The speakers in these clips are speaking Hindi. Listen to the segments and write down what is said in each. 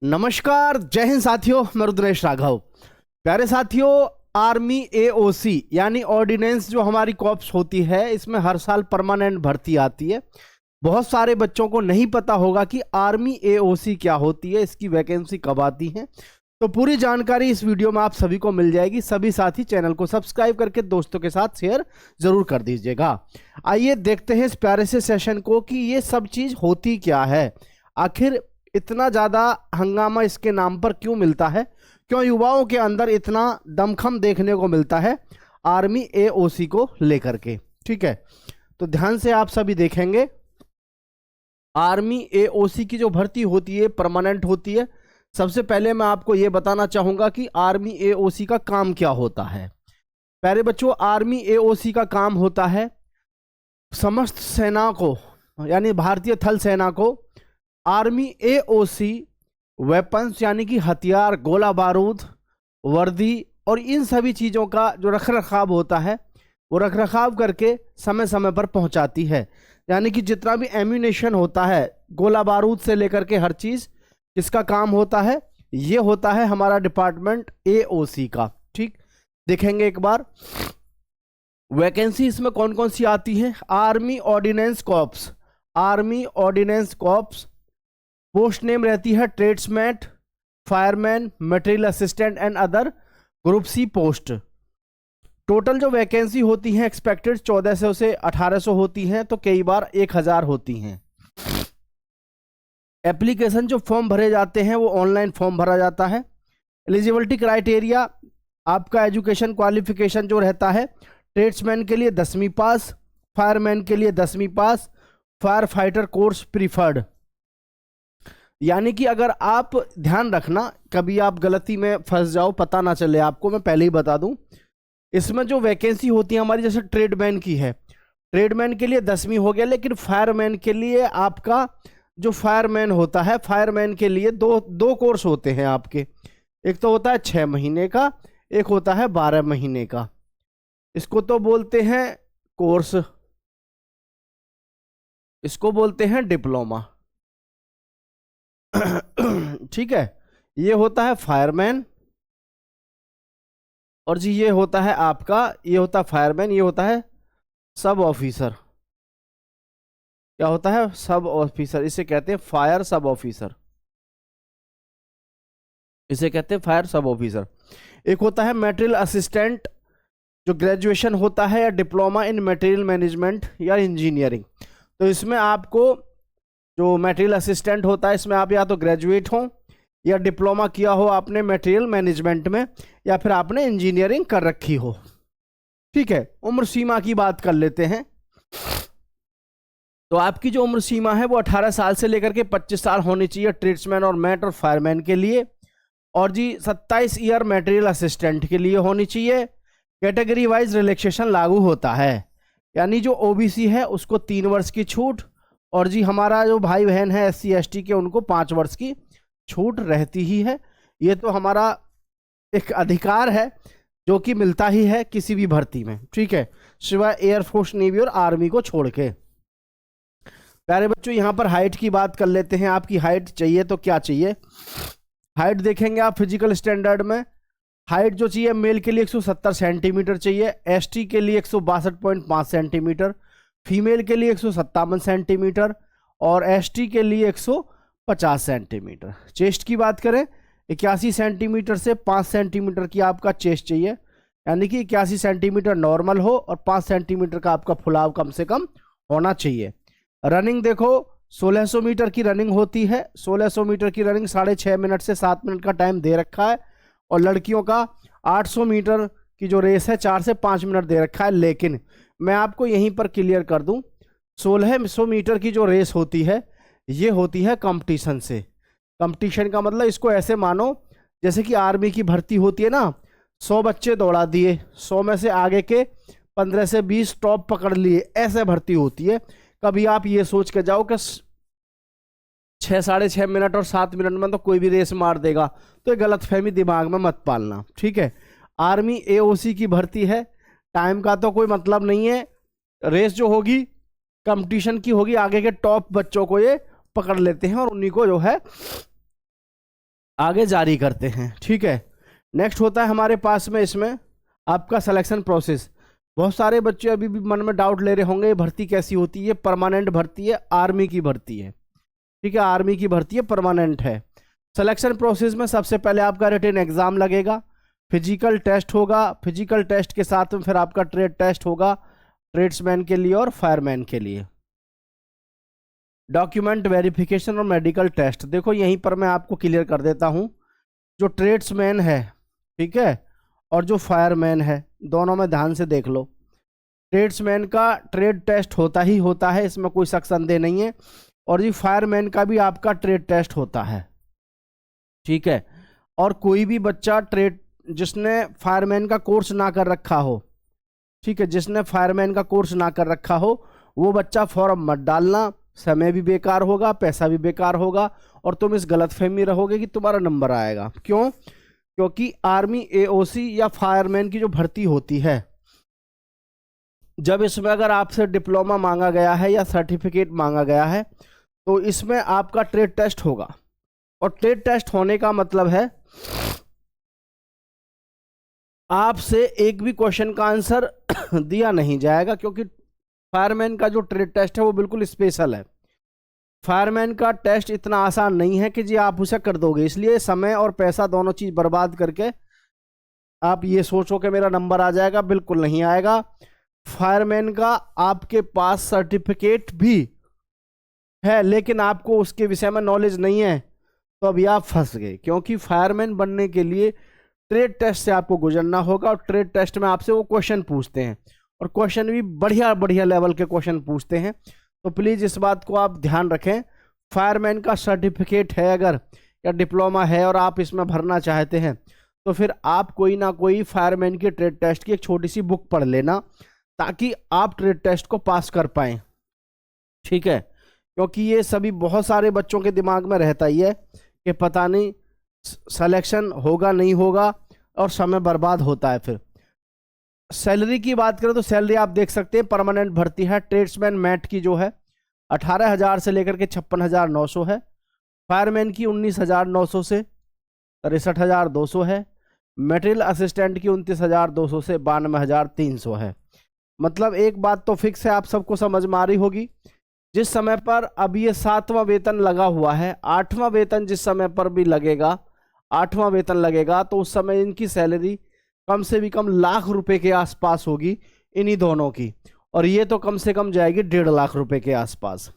नमस्कार, जय हिंद साथियों। मैं रुद्रेश राघव। प्यारे साथियों, आर्मी एओसी यानी ऑर्डिनेंस जो हमारी कॉप्स होती है, इसमें हर साल परमानेंट भर्ती आती है। बहुत सारे बच्चों को नहीं पता होगा कि आर्मी एओसी क्या होती है, इसकी वैकेंसी कब आती है। तो पूरी जानकारी इस वीडियो में आप सभी को मिल जाएगी। सभी साथी चैनल को सब्सक्राइब करके दोस्तों के साथ शेयर जरूर कर दीजिएगा। आइए देखते हैं इस प्यारे से सेशन को कि ये सब चीज़ होती क्या है, आखिर इतना ज़्यादा हंगामा इसके नाम पर क्यों मिलता है, क्यों युवाओं के अंदर इतना दमखम देखने को मिलता है आर्मी एओसी को लेकर के। ठीक है, तो ध्यान से आप सभी देखेंगे। आर्मी एओसी की जो भर्ती होती है परमानेंट होती है। सबसे पहले मैं आपको ये बताना चाहूँगा कि आर्मी एओसी का काम क्या होता है। प्यारे बच्चों, आर्मी एओसी का काम होता है समस्त सेना को, यानी भारतीय थल सेना को आर्मी एओसी वेपन्स यानी कि हथियार, गोला बारूद, वर्दी और इन सभी चीज़ों का जो रखरखाव होता है वो रखरखाव करके समय समय पर पहुंचाती है। यानी कि जितना भी एम्यूनेशन होता है, गोला बारूद से लेकर के हर चीज़, किसका काम होता है? ये होता है हमारा डिपार्टमेंट एओसी का। ठीक, देखेंगे एक बार वैकेंसी इसमें कौन कौन सी आती है। Army ordnance corps, army ordnance corps, post name रहती है tradesman, fireman, material assistant and other group C post. Total जो वैकेंसी होती है एक्सपेक्टेड 1400 से 1800 होती हैं, तो कई बार 1000 होती हैं। एप्लीकेशन जो फॉर्म भरे जाते हैं वो ऑनलाइन फॉर्म भरा जाता है। एलिजिबिलिटी क्राइटेरिया आपका एजुकेशन क्वालिफिकेशन जो रहता है, ट्रेड्समैन के लिए 10वीं पास, फायरमैन के लिए 10वीं पास, फायर फाइटर कोर्स प्रीफर्ड। यानी कि अगर आप ध्यान रखना, कभी आप गलती में फंस जाओ, पता ना चले आपको, मैं पहले ही बता दूं, इसमें जो वैकेंसी होती है हमारी, जैसे ट्रेडमैन की है, ट्रेडमैन के लिए 10वीं हो गया, लेकिन फायरमैन के लिए आपका जो फायरमैन होता है, फायरमैन के लिए दो कोर्स होते हैं आपके। एक तो होता है 6 महीने का, एक होता है 12 महीने का। इसको तो बोलते हैं कोर्स, इसको बोलते हैं डिप्लोमा। ठीक है, ये होता है फायरमैन, और जी ये होता है आपका, ये होता है फायरमैन, ये होता है सब ऑफिसर। क्या होता है? सब ऑफिसर। इसे कहते हैं फायर सब ऑफिसर, इसे कहते हैं फायर सब ऑफिसर। एक होता है मटेरियल असिस्टेंट, जो ग्रेजुएशन होता है या डिप्लोमा इन मटेरियल मैनेजमेंट या इंजीनियरिंग। तो इसमें आपको जो मटेरियल असिस्टेंट होता है, इसमें आप या तो ग्रेजुएट हो या डिप्लोमा किया हो आपने मटेरियल मैनेजमेंट में, या फिर आपने इंजीनियरिंग कर रखी हो। ठीक है, उम्र सीमा की बात कर लेते हैं। तो आपकी जो उम्र सीमा है वो 18 साल से लेकर के 25 साल होनी चाहिए ट्रेड्समैन और मैट और फायरमैन के लिए, और जी 27 ईयर मटेरियल असिस्टेंट के लिए होनी चाहिए। कैटेगरी वाइज रिलैक्सेशन लागू होता है, यानी जो ओबीसी है उसको 3 वर्ष की छूट, और जी हमारा जो भाई बहन है SC ST के, उनको 5 वर्ष की छूट रहती ही है। ये तो हमारा एक अधिकार है जो कि मिलता ही है किसी भी भर्ती में। ठीक है, सिवाय एयरफोर्स, नेवी और आर्मी को छोड़ के। प्यारे बच्चों, यहाँ पर हाइट की बात कर लेते हैं। आपकी हाइट चाहिए तो क्या चाहिए? हाइट देखेंगे आप फिजिकल स्टैंडर्ड में। हाइट जो चाहिए, मेल के लिए 170 सेंटीमीटर चाहिए, ST के लिए 162.5 सेंटीमीटर, फीमेल के लिए 157 सेंटीमीटर, और ST के लिए 150 सेंटीमीटर। चेस्ट की बात करें, 81 सेंटीमीटर से 5 सेंटीमीटर की आपका चेस्ट चाहिए, यानी कि 81 सेंटीमीटर नॉर्मल हो और 5 सेंटीमीटर का आपका फुलाव कम से कम होना चाहिए। रनिंग देखो, 1600 मीटर की रनिंग होती है। 1600 मीटर की रनिंग 6.5 मिनट से 7 मिनट का टाइम दे रखा है, और लड़कियों का 800 मीटर की जो रेस है 4 से 5 मिनट दे रखा है। लेकिन मैं आपको यहीं पर क्लियर कर दूं, 1600 मीटर की जो रेस होती है ये होती है कंपटीशन से। कंपटीशन का मतलब इसको ऐसे मानो जैसे कि आर्मी की भर्ती होती है ना, 100 बच्चे दौड़ा दिए, 100 में से आगे के 15 से 20 टॉप पकड़ लिए, ऐसे भर्ती होती है। कभी आप ये सोच के जाओ कि 6-6.5 मिनट और 7 मिनट में तो कोई भी रेस मार देगा, तो ये गलतफहमी दिमाग में मत पालना। ठीक है, आर्मी एओसी की भर्ती है, टाइम का तो कोई मतलब नहीं है। रेस जो होगी कंपटीशन की होगी, आगे के टॉप बच्चों को ये पकड़ लेते हैं और उन्हीं को जो है आगे जारी करते हैं। ठीक है, नेक्स्ट होता है हमारे पास में इसमें आपका सिलेक्शन प्रोसेस। बहुत सारे बच्चे अभी भी मन में डाउट ले रहे होंगे ये भर्ती कैसी होती है। परमानेंट भर्ती है, आर्मी की भर्ती है। ठीक है, आर्मी की भर्ती है, परमानेंट है। सिलेक्शन प्रोसेस में सबसे पहले आपका रिटन एग्जाम लगेगा, फिजिकल टेस्ट होगा, फिजिकल टेस्ट के साथ में फिर आपका ट्रेड टेस्ट होगा, ट्रेड्समैन के लिए और फायरमैन के लिए। डॉक्यूमेंट वेरिफिकेशन और मेडिकल टेस्ट। देखो यहीं पर मैं आपको क्लियर कर देता हूं, जो ट्रेड्समैन है, ठीक है, और जो फायरमैन है, दोनों में ध्यान से देख लो। ट्रेड्समैन का ट्रेड टेस्ट होता ही होता है, इसमें कोई शक संदेह नहीं है। और ये फायरमैन का भी आपका ट्रेड टेस्ट होता है। ठीक है, और कोई भी बच्चा ट्रेड जिसने फायरमैन का कोर्स ना कर रखा हो, ठीक है, जिसने फायरमैन का कोर्स ना कर रखा हो, वो बच्चा फॉर्म मत डालना। समय भी बेकार होगा, पैसा भी बेकार होगा, और तुम इस गलतफहमी रहोगे कि तुम्हारा नंबर आएगा। क्यों? क्योंकि आर्मी एओसी या फायरमैन की जो भर्ती होती है, जब इसमें अगर आपसे डिप्लोमा मांगा गया है या सर्टिफिकेट मांगा गया है, तो इसमें आपका ट्रेड टेस्ट होगा। और ट्रेड टेस्ट होने का मतलब है आपसे एक भी क्वेश्चन का आंसर दिया नहीं जाएगा, क्योंकि फायरमैन का जो ट्रेड टेस्ट है वो बिल्कुल स्पेशल है। फायरमैन का टेस्ट इतना आसान नहीं है कि जी आप उसे कर दोगे। इसलिए समय और पैसा दोनों चीज बर्बाद करके आप ये सोचो कि मेरा नंबर आ जाएगा, बिल्कुल नहीं आएगा। फायरमैन का आपके पास सर्टिफिकेट भी है, लेकिन आपको उसके विषय में नॉलेज नहीं है, तो अभी आप फंस गए। क्योंकि फायरमैन बनने के लिए ट्रेड टेस्ट से आपको गुजरना होगा, और ट्रेड टेस्ट में आपसे वो क्वेश्चन पूछते हैं, और क्वेश्चन भी बढ़िया बढ़िया लेवल के क्वेश्चन पूछते हैं। तो प्लीज़ इस बात को आप ध्यान रखें। फायरमैन का सर्टिफिकेट है अगर, या डिप्लोमा है, और आप इसमें भरना चाहते हैं, तो फिर आप कोई ना कोई फायरमैन की ट्रेड टेस्ट की एक छोटी सी बुक पढ़ लेना, ताकि आप ट्रेड टेस्ट को पास कर पाएँ। ठीक है, क्योंकि ये सभी बहुत सारे बच्चों के दिमाग में रहता ही है कि पता नहीं सिलेक्शन होगा नहीं होगा, और समय बर्बाद होता है। फिर सैलरी की बात करें तो सैलरी आप देख सकते हैं, परमानेंट भर्ती है। ट्रेड्समैन मैट की जो है 18,000 से लेकर के 56,900 है। फायरमैन की 19,900 से 63,200 है। मटेरियल असिस्टेंट की 29,200 से 92,300 है। मतलब एक बात तो फिक्स है, आप सबको समझ में आ रही होगी। जिस समय पर अब ये 7वां वेतन लगा हुआ है, 8वां वेतन जिस समय पर भी लगेगा, 8वां वेतन लगेगा, तो उस समय इनकी सैलरी कम से भी कम लाख रुपए के आसपास होगी, इन्हीं दोनों की। और ये तो कम से कम जाएगी 1.5 लाख रुपए के आसपास।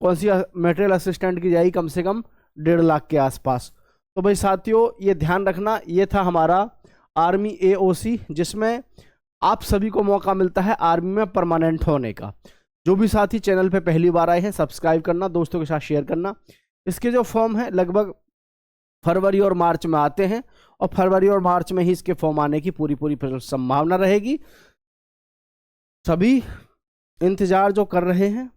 कौन सी? मटेरियल असिस्टेंट की जाएगी कम से कम 1.5 लाख के आसपास। तो भाई साथियों, ये ध्यान रखना। ये था हमारा आर्मी एओसी, जिसमें आप सभी को मौका मिलता है आर्मी में परमानेंट होने का। जो भी साथी चैनल पे पहली बार आए हैं, सब्सक्राइब करना, दोस्तों के साथ शेयर करना। इसके जो फॉर्म है लगभग फरवरी और मार्च में आते हैं, और फरवरी और मार्च में ही इसके फॉर्म आने की पूरी संभावना रहेगी। सभी इंतजार जो कर रहे हैं,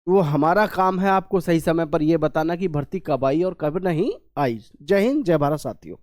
वो हमारा काम है आपको सही समय पर यह बताना कि भर्ती कब आई और कब नहीं आई। जय हिंद, जय भारत साथियों।